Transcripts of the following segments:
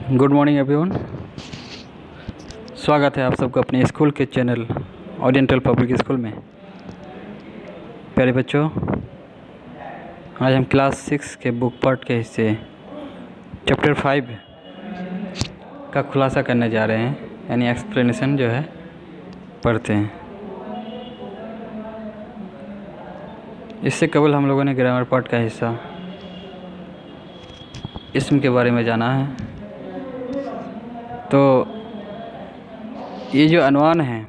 Good morning everyone. स्वागत है आप सबको अपने स्कूल के चैनल ओरिएंटल पब्लिक स्कूल में। प्यारे बच्चों, आज हम क्लास 6 के बुक पार्ट के हिस्से चैप्टर 5 का खुलासा करने जा रहे हैं, यानी एक्सप्लेनेशन जो है पढ़ते हैं। इससे केवल हम लोगों ने ग्रामर पार्ट का हिस्सा इसम के बारे में जाना है। तो ये जो अनुमान है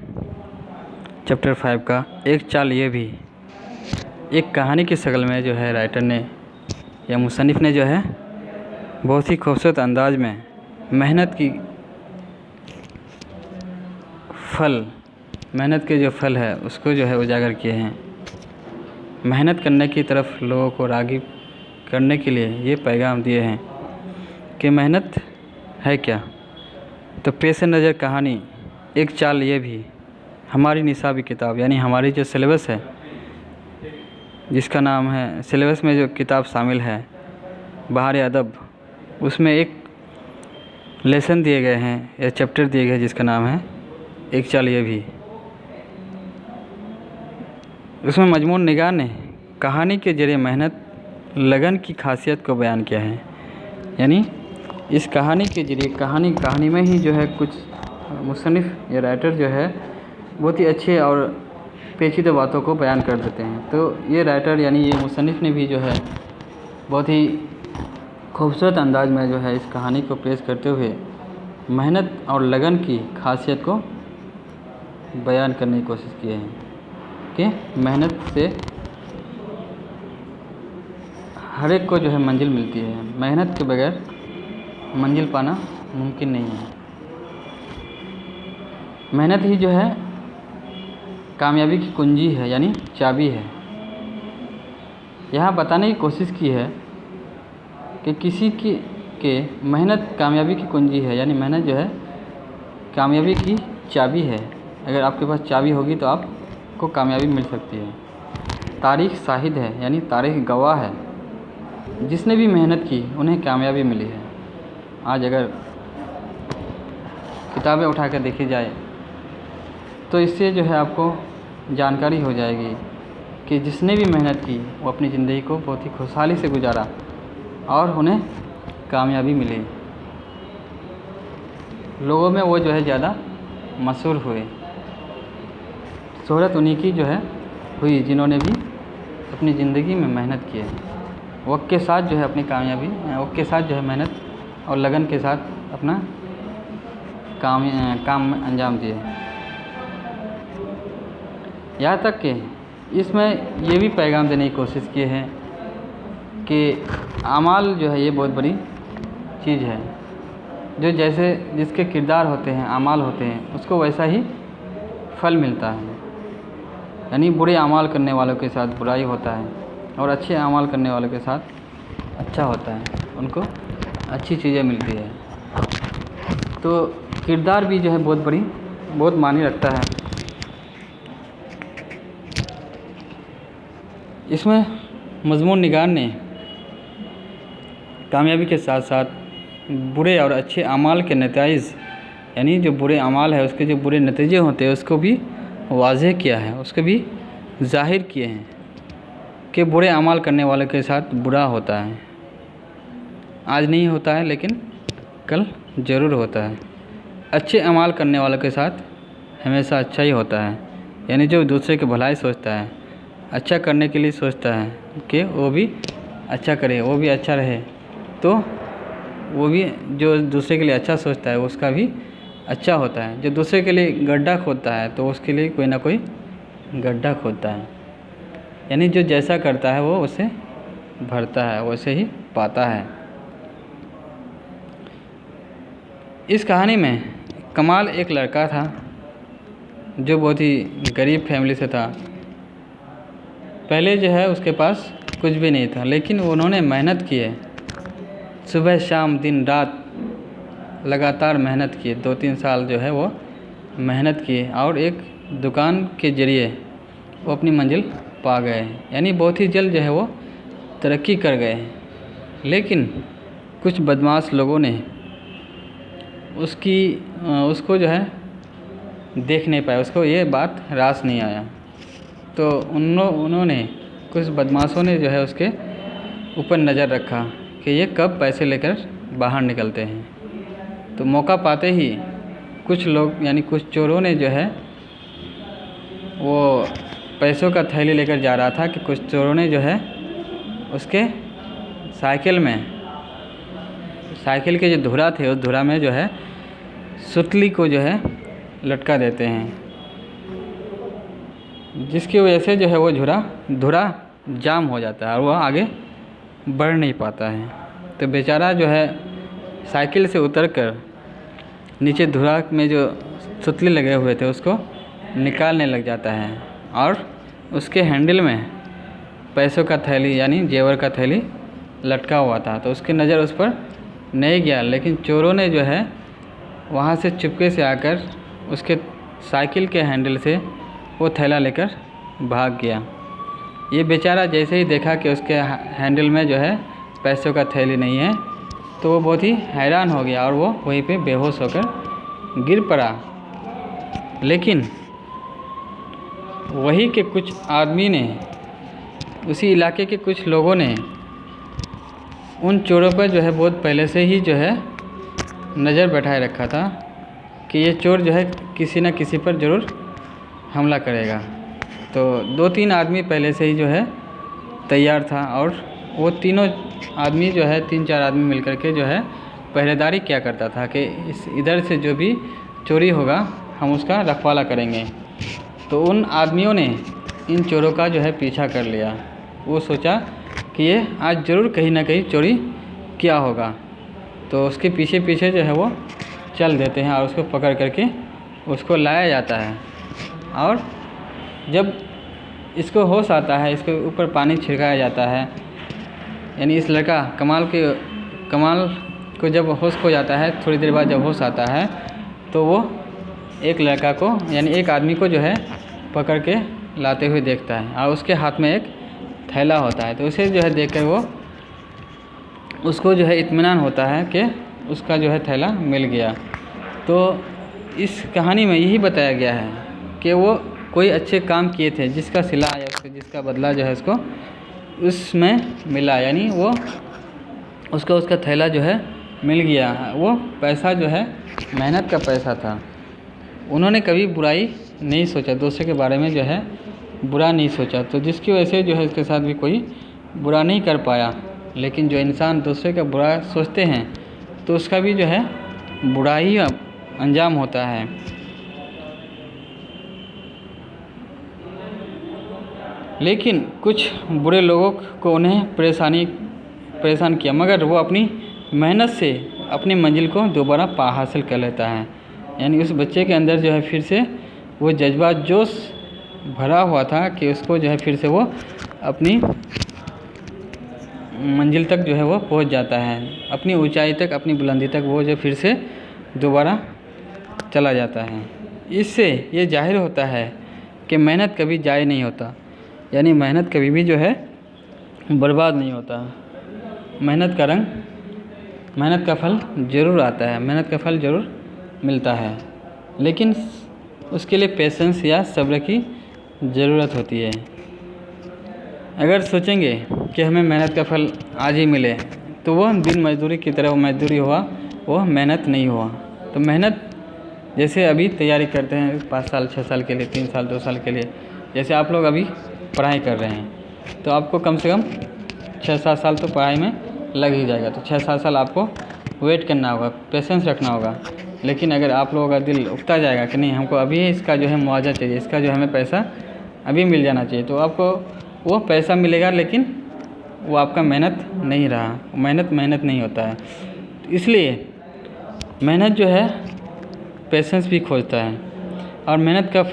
चैप्टर 5 का, एक चाल ये भी एक कहानी की शक्ल में जो है राइटर ने या मुसन्निफ़ ने जो है बहुत ही खूबसूरत अंदाज में मेहनत के जो फल है उसको जो है उजागर किए हैं। मेहनत करने की तरफ लोगों को राग़िब करने के लिए ये पैगाम दिए हैं कि मेहनत है क्या। तो पेश नज़र कहानी एक चाल ये भी हमारी निसाबी किताब, यानी हमारी जो सिलेबस है, जिसका नाम है, सिलेबस में जो किताब शामिल है बहार अदब, उसमें एक लेसन दिए गए हैं या चैप्टर दिए गए हैं जिसका नाम है एक चाल ये भी। उसमें मजमून निगार ने कहानी के जरिए मेहनत लगन की खासियत को बयान किया है। यानी इस कहानी के जरिए कहानी में ही जो है कुछ मुसन्निफ़ या राइटर जो है बहुत ही अच्छे और पेचीदा बातों को बयान कर देते हैं। तो ये राइटर यानी ये मुसन्निफ़ ने भी जो है बहुत ही खूबसूरत अंदाज में जो है इस कहानी को पेश करते हुए मेहनत और लगन की खासियत को बयान करने की कोशिश की है कि मेहनत से हर एक को जो है मंजिल मिलती है। मेहनत के बगैर मंजिल पाना मुमकिन नहीं है। मेहनत ही जो है कामयाबी की कुंजी है, यानी चाबी है। यहाँ बताने की कोशिश की है कि किसी के मेहनत कामयाबी की कुंजी है, यानी मेहनत जो है कामयाबी की चाबी है। अगर आपके पास चाबी होगी तो आपको कामयाबी मिल सकती है। तारीख़ शाहिद है, यानी तारीख़ गवाह है, जिसने भी मेहनत की उन्हें कामयाबी मिली है। आज अगर किताबें उठा कर देखी जाए तो इससे जो है आपको जानकारी हो जाएगी कि जिसने भी मेहनत की वो अपनी ज़िंदगी को बहुत ही खुशहाली से गुजारा और उन्हें कामयाबी मिली। लोगों में वो जो है ज़्यादा मशहूर हुए। शोहरत उन्हीं की जो है हुई जिन्होंने भी अपनी ज़िंदगी में मेहनत की है। वक्त के साथ जो है अपनी कामयाबी, वक्त के साथ जो है मेहनत और लगन के साथ अपना काम अंजाम दिए। यहाँ तक कि इसमें ये भी पैगाम देने की कोशिश की है कि आमाल जो है ये बहुत बड़ी चीज़ है। जो जैसे जिसके किरदार होते हैं, आमाल होते हैं, उसको वैसा ही फल मिलता है। यानी बुरे आमाल करने वालों के साथ बुराई होता है और अच्छे आमाल करने वालों के साथ अच्छा होता है, उनको अच्छी चीज़ें मिलती है। तो किरदार भी जो है बहुत मायने रखता है। इसमें मजमून निगार ने कामयाबी के साथ साथ बुरे और अच्छे अमाल के नतीजे, यानी जो बुरे अमाल है उसके जो बुरे नतीजे होते हैं उसको भी वाज़ेह किया है, उसको भी ज़ाहिर किए हैं कि बुरे अमाल करने वालों के साथ बुरा होता है। आज नहीं होता है लेकिन कल ज़रूर होता है। अच्छे अमाल करने वालों के साथ हमेशा अच्छा ही होता है। यानी जो दूसरे की भलाई सोचता है, अच्छा करने के लिए सोचता है कि वो भी अच्छा करे, वो भी अच्छा रहे, तो वो भी जो दूसरे के लिए अच्छा सोचता है उसका भी अच्छा होता है। जो दूसरे के लिए गड्ढा खोदता है तो उसके लिए कोई ना कोई गड्ढा खोदता है। यानी जो जैसा करता है वो उसे भरता है, वैसे ही पाता है। इस कहानी में कमाल एक लड़का था जो बहुत ही गरीब फैमिली से था। पहले जो है उसके पास कुछ भी नहीं था, लेकिन उन्होंने मेहनत की है। सुबह शाम दिन रात लगातार मेहनत की। 2-3 साल जो है वो मेहनत की और एक दुकान के ज़रिए वो अपनी मंजिल पा गए। यानी बहुत ही जल्द जो है वो तरक्की कर गए। लेकिन कुछ बदमाश लोगों ने उसको जो है देख नहीं पाया, उसको ये बात रास नहीं आया। तो उन्होंने कुछ बदमाशों ने जो है उसके ऊपर नज़र रखा कि ये कब पैसे लेकर बाहर निकलते हैं। तो मौका पाते ही कुछ लोग यानी कुछ चोरों ने जो है वो पैसों का थैली लेकर जा रहा था कि कुछ चोरों ने जो है उसके साइकिल के जो धुरा थे उस धुरा में जो है सुतली को जो है लटका देते हैं, जिसकी वजह से जो है वो धुरा जाम हो जाता है और वह आगे बढ़ नहीं पाता है। तो बेचारा जो है साइकिल से उतरकर नीचे धुरा में जो सुतली लगे हुए थे उसको निकालने लग जाता है और उसके हैंडल में पैसों का थैली यानी जेवर का थैली लटका हुआ था। तो उसकी नज़र उस पर नहीं गया, लेकिन चोरों ने जो है वहाँ से चुपके से आकर उसके साइकिल के हैंडल से वो थैला लेकर भाग गया। ये बेचारा जैसे ही देखा कि उसके हैंडल में जो है पैसों का थैली नहीं है तो वो बहुत ही हैरान हो गया और वो वहीं पे बेहोश होकर गिर पड़ा। लेकिन वही के कुछ आदमी ने, उसी इलाके के कुछ लोगों ने उन चोरों पर जो है बहुत पहले से ही जो है नज़र बैठाए रखा था कि ये चोर जो है किसी न किसी पर ज़रूर हमला करेगा। तो 2-3 आदमी पहले से ही जो है तैयार था और वो तीनों आदमी जो है 3-4 आदमी मिलकर के जो है पहरेदारी किया करता था कि इधर से जो भी चोरी होगा हम उसका रखवाला करेंगे। तो उन आदमियों ने इन चोरों का जो है पीछा कर लिया। वो सोचा कि ये आज ज़रूर कहीं ना कहीं चोरी किया होगा, तो उसके पीछे पीछे जो है वो चल देते हैं और उसको पकड़ करके उसको लाया जाता है। और जब इसको होश आता है, इसके ऊपर पानी छिड़काया जाता है, यानी इस लड़का कमाल को जब होश खो जाता है, थोड़ी देर बाद जब होश आता है तो वो एक लड़का को यानी एक आदमी को जो है पकड़ के लाते हुए देखता है और उसके हाथ में एक थैला होता है। तो उसे जो है देखकर वो उसको जो है इत्मीनान होता है कि उसका जो है थैला मिल गया। तो इस कहानी में यही बताया गया है कि वो कोई अच्छे काम किए थे जिसका सिला या जिसका बदला जो है उसको उसमें मिला, यानी वो उसका थैला जो है मिल गया। वो पैसा जो है मेहनत का पैसा था। उन्होंने कभी बुराई नहीं सोचा, दूसरे के बारे में जो है बुरा नहीं सोचा, तो जिसकी वजह से जो है उसके साथ भी कोई बुरा नहीं कर पाया। लेकिन जो इंसान दूसरे का बुरा सोचते हैं तो उसका भी जो है बुरा ही अंजाम होता है। लेकिन कुछ बुरे लोगों को उन्हें परेशान किया, मगर वो अपनी मेहनत से अपनी मंजिल को दोबारा हासिल कर लेता है। यानी उस बच्चे के अंदर जो है फिर से वो जज्बा जोश भरा हुआ था कि उसको जो है फिर से वो अपनी मंजिल तक जो है वो पहुंच जाता है, अपनी ऊंचाई तक, अपनी बुलंदी तक वो जो फिर से दोबारा चला जाता है। इससे ये जाहिर होता है कि मेहनत कभी ज़ाया नहीं होता, यानी मेहनत कभी भी जो है बर्बाद नहीं होता। मेहनत का फल ज़रूर आता है, मेहनत का फल ज़रूर मिलता है, लेकिन उसके लिए पेशेंस या सब्र की ज़रूरत होती है। अगर सोचेंगे कि हमें मेहनत का फल आज ही मिले तो वह दिन मजदूरी की तरह मजदूरी हुआ, वह मेहनत नहीं हुआ। तो मेहनत जैसे अभी तैयारी करते हैं 5 साल 6 साल के लिए, 3 साल 2 साल के लिए, जैसे आप लोग अभी पढ़ाई कर रहे हैं तो आपको कम से कम 6-7 साल तो पढ़ाई में लग ही जाएगा। तो 6-7 साल आपको वेट करना होगा, पेशेंस रखना होगा। लेकिन अगर आप लोगों का दिल उकता जाएगा कि नहीं हमको अभी इसका जो है मुआवजा चाहिए, इसका जो हमें पैसा अभी मिल जाना चाहिए, तो आपको वो पैसा मिलेगा लेकिन वो आपका मेहनत नहीं रहा। मेहनत नहीं होता है। इसलिए मेहनत जो है पेशेंस भी खोजता है और मेहनत का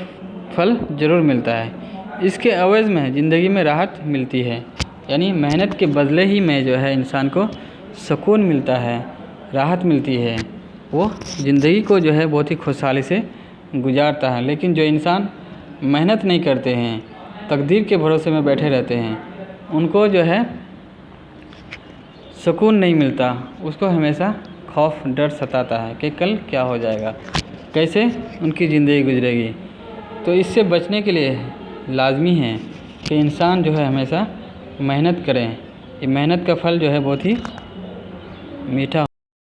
फल ज़रूर मिलता है। इसके एवज़ में ज़िंदगी में राहत मिलती है, यानी मेहनत के बदले ही में जो है इंसान को सुकून मिलता है, राहत मिलती है, वो ज़िंदगी को जो है बहुत ही खुशहाली से गुजारता है। लेकिन जो इंसान मेहनत नहीं करते हैं, तकदीर के भरोसे में बैठे रहते हैं, उनको जो है सुकून नहीं मिलता, उसको हमेशा खौफ डर सताता है कि कल क्या हो जाएगा, कैसे उनकी ज़िंदगी गुजरेगी। तो इससे बचने के लिए लाजमी है कि इंसान जो है हमेशा मेहनत करें। ये मेहनत का फल जो है बहुत ही मीठा